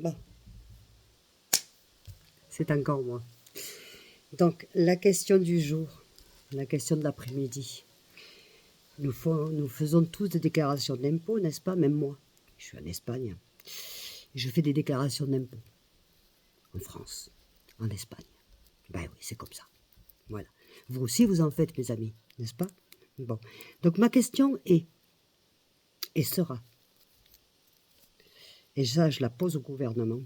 Bon, c'est encore moi. Donc, la question du jour, la question de l'après-midi. Nous faisons tous des déclarations d'impôts, n'est-ce pas? Même moi. Je suis en Espagne. Je fais des déclarations d'impôts. En France, en Espagne. Ben oui, c'est comme ça. Voilà. Vous aussi, vous en faites, mes amis, n'est-ce pas? Bon. Donc, ma question est, et sera, et ça, je la pose au gouvernement.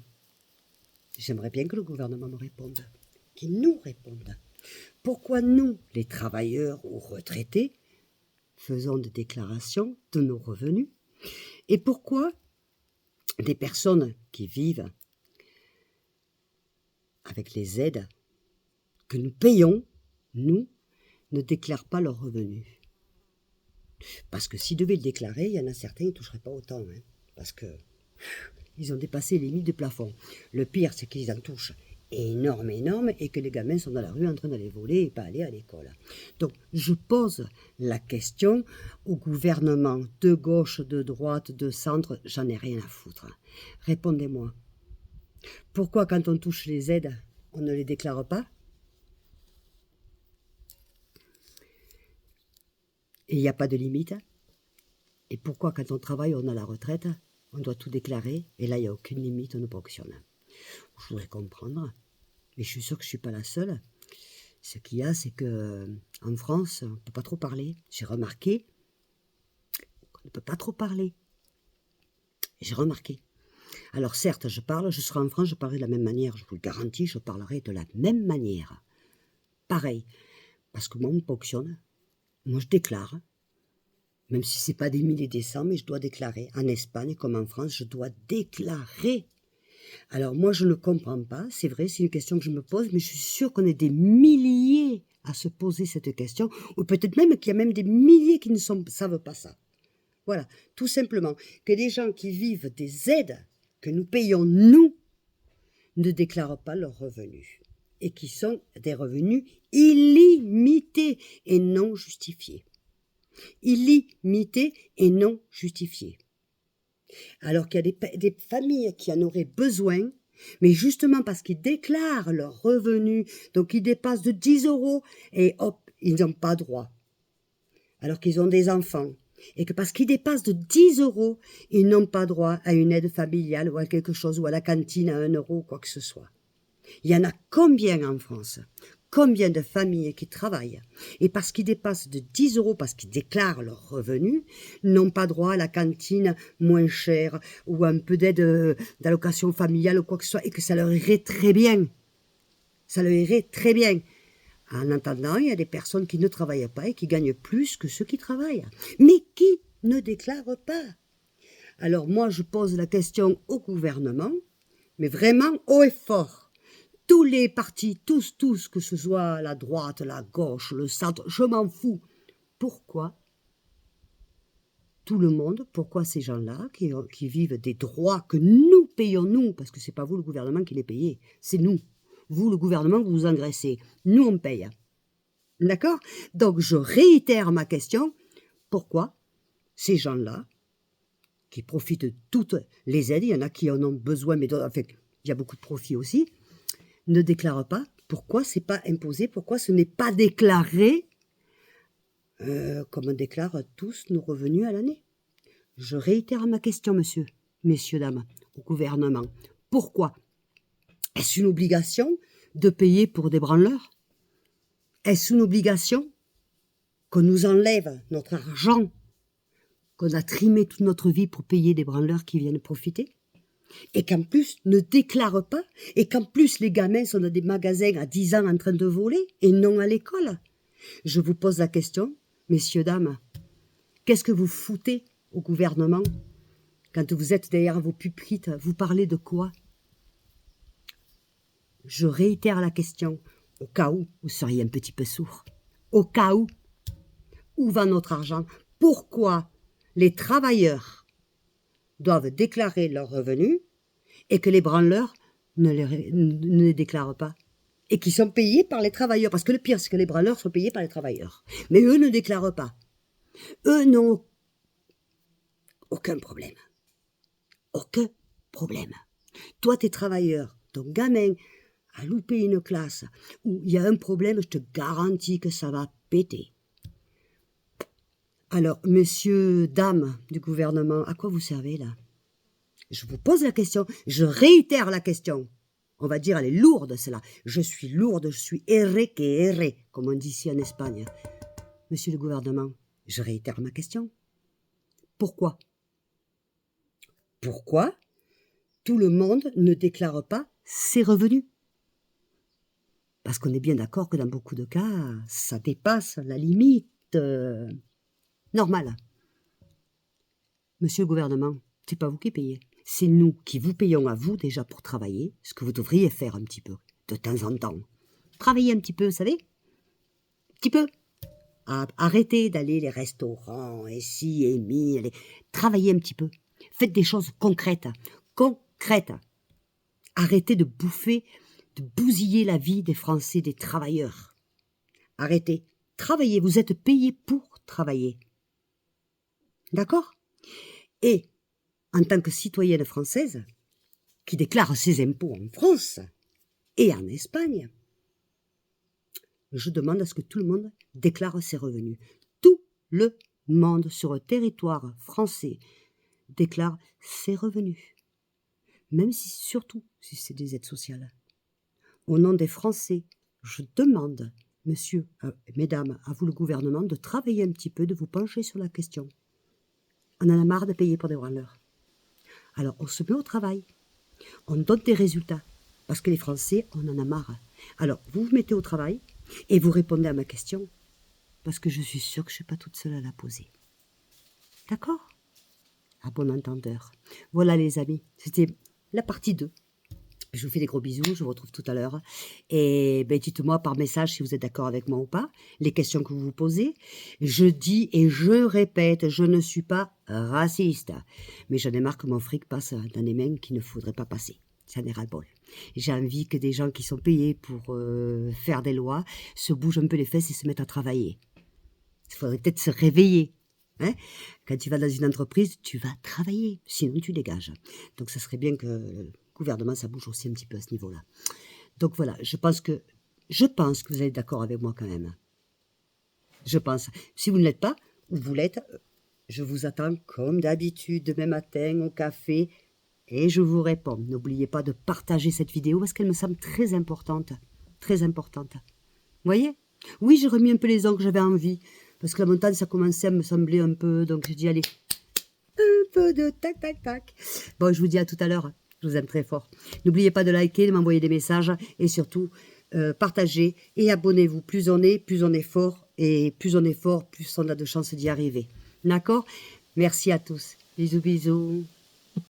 J'aimerais bien que le gouvernement me réponde, qu'il nous réponde. Pourquoi nous, les travailleurs ou retraités, faisons des déclarations de nos revenus? Et pourquoi des personnes qui vivent avec les aides que nous payons, nous, ne déclarent pas leurs revenus? Parce que s'ils devaient le déclarer, il y en a certains qui ne toucheraient pas autant, hein, parce que ils ont dépassé les limites du plafond. Le pire, c'est qu'ils en touchent énorme, et que les gamins sont dans la rue en train d'aller voler et pas aller à l'école. Donc, je pose la question au gouvernement, de gauche, de droite, de centre, j'en ai rien à foutre. Répondez-moi. Pourquoi, quand on touche les aides, on ne les déclare pas? Et il n'y a pas de limite? Et pourquoi, quand on travaille, on a la retraite, on doit tout déclarer, et là, il n'y a aucune limite, on ne fonctionne? Je voudrais comprendre, mais je suis sûre que je ne suis pas la seule. Ce qu'il y a, c'est qu'en France, on ne peut pas trop parler. J'ai remarqué qu'on ne peut pas trop parler. J'ai remarqué. Alors certes, je serai en France, je parlerai de la même manière, je vous le garantis, je parlerai de la même manière. Pareil, parce que moi, on fonctionne. Moi, je déclare. Même si ce n'est pas des milliers et des cents, mais je dois déclarer. En Espagne comme en France, je dois déclarer. Alors moi, je ne comprends pas. C'est vrai, c'est une question que je me pose, mais je suis sûre qu'on est des milliers à se poser cette question, ou peut-être même qu'il y a même des milliers qui ne savent pas ça. Voilà, tout simplement, que les gens qui vivent des aides que nous payons, nous, ne déclarent pas leurs revenus, et qui sont des revenus illimités et non justifiés. Illimités et non justifiés. Alors qu'il y a des familles qui en auraient besoin, mais justement parce qu'ils déclarent leurs revenus, donc ils dépassent de 10 €, et hop, ils n'ont pas droit. Alors qu'ils ont des enfants, et que parce qu'ils dépassent de 10 €, ils n'ont pas droit à une aide familiale ou à quelque chose, ou à la cantine à 1 € ou quoi que ce soit. Il y en a combien en France? Combien de familles qui travaillent et parce qu'ils dépassent de 10 €, parce qu'ils déclarent leurs revenus, n'ont pas droit à la cantine moins chère ou un peu d'aide d'allocation familiale ou quoi que ce soit, et que ça leur irait très bien. Ça leur irait très bien. En attendant, il y a des personnes qui ne travaillent pas et qui gagnent plus que ceux qui travaillent, mais qui ne déclarent pas. Alors moi, je pose la question au gouvernement, mais vraiment haut et fort. Tous les partis, tous, que ce soit la droite, la gauche, le centre, je m'en fous. Pourquoi tout le monde, pourquoi ces gens-là qui vivent des droits que nous payons, nous, parce que c'est pas vous le gouvernement qui les payez, c'est nous. Vous, le gouvernement, vous vous engraissez. Nous, on paye. D'accord? Donc, je réitère ma question. Pourquoi ces gens-là, qui profitent de toutes les aides, il y en a qui en ont besoin, mais enfin, il y a beaucoup de profits aussi, ne déclarent pas? Pourquoi c'est pas imposé? Pourquoi ce n'est pas déclaré comme on déclare tous nos revenus à l'année? Je réitère ma question, messieurs, dames, au gouvernement. Pourquoi? Est-ce une obligation de payer pour des branleurs? Est-ce une obligation qu'on nous enlève notre argent qu'on a trimé toute notre vie pour payer des branleurs qui viennent profiter? Et qu'en plus ne déclarent pas, et qu'en plus les gamins sont dans des magasins à 10 ans en train de voler et non à l'école? Je vous pose la question, messieurs, dames, qu'est-ce que vous foutez au gouvernement quand vous êtes derrière vos pupitres? Vous parlez de quoi? Je réitère la question, au cas où vous seriez un petit peu sourd. Au cas où va notre argent? Pourquoi les travailleurs doivent déclarer leurs revenus et que les branleurs ne les déclarent pas? Et qui sont payés par les travailleurs. Parce que le pire, c'est que les branleurs sont payés par les travailleurs. Mais eux ne déclarent pas. Eux n'ont aucun problème. Aucun problème. toi t'es travailleur, ton gamin a loupé une classe, où il y a un problème, je te garantis que ça va péter. Alors, messieurs, dames du gouvernement, à quoi vous servez là? Je vous pose la question, je réitère la question. On va dire, elle est lourde, celle-là. Je suis lourde, je suis erré que erré, comme on dit ici en Espagne. Monsieur le gouvernement, je réitère ma question. Pourquoi? Pourquoi tout le monde ne déclare pas ses revenus? Parce qu'on est bien d'accord que dans beaucoup de cas, ça dépasse la limite normale. Monsieur le gouvernement, c'est pas vous qui payez. C'est nous qui vous payons à vous déjà pour travailler, ce que vous devriez faire un petit peu, de temps en temps. Travailler un petit peu, vous savez? Un petit peu. Arrêtez d'aller les restaurants, et ci, et mi, travaillez un petit peu. Faites des choses concrètes. Concrètes. Arrêtez de bouffer, de bousiller la vie des Français, des travailleurs. Arrêtez. Travaillez, vous êtes payés pour travailler. D'accord? Et, en tant que citoyenne française, qui déclare ses impôts en France et en Espagne, je demande à ce que tout le monde déclare ses revenus. Tout le monde sur le territoire français déclare ses revenus. Même si, surtout, si c'est des aides sociales. Au nom des Français, je demande, monsieur, mesdames, à vous le gouvernement, de travailler un petit peu, de vous pencher sur la question. On en a marre de payer pour des branleurs. Alors, on se met au travail. On donne des résultats. Parce que les Français, on en a marre. Alors, vous vous mettez au travail et vous répondez à ma question. Parce que je suis sûre que je ne suis pas toute seule à la poser. D'accord? À bon entendeur. Voilà les amis, c'était la partie 2. Je vous fais des gros bisous, je vous retrouve tout à l'heure. Et dites-moi par message si vous êtes d'accord avec moi ou pas, les questions que vous vous posez. Je dis et je répète, je ne suis pas raciste. Mais j'en ai marre que mon fric passe dans des mains qu'il ne faudrait pas passer. Ça n'est ras-le-bol. J'ai envie que des gens qui sont payés pour faire des lois se bougent un peu les fesses et se mettent à travailler. Il faudrait peut-être se réveiller. Hein? Quand tu vas dans une entreprise, tu vas travailler, sinon tu dégages. Donc ça serait bien que le gouvernement, ça bouge aussi un petit peu à ce niveau-là. Donc voilà, je pense que vous êtes d'accord avec moi quand même. Je pense. Si vous ne l'êtes pas, ou vous l'êtes, je vous attends comme d'habitude demain matin au café et je vous réponds. N'oubliez pas de partager cette vidéo parce qu'elle me semble très importante. Très importante. Vous voyez? Oui, j'ai remis un peu les ongles, j'avais envie. Parce que la montagne, ça commençait à me sembler un peu... Donc j'ai dit, allez, un peu de tac, tac, tac. Bon, je vous dis à tout à l'heure. Je vous aime très fort. N'oubliez pas de liker, de m'envoyer des messages. Et surtout, partagez et abonnez-vous. Plus on est fort. Et plus on est fort, plus on a de chances d'y arriver. D'accord? Merci à tous. Bisous, bisous.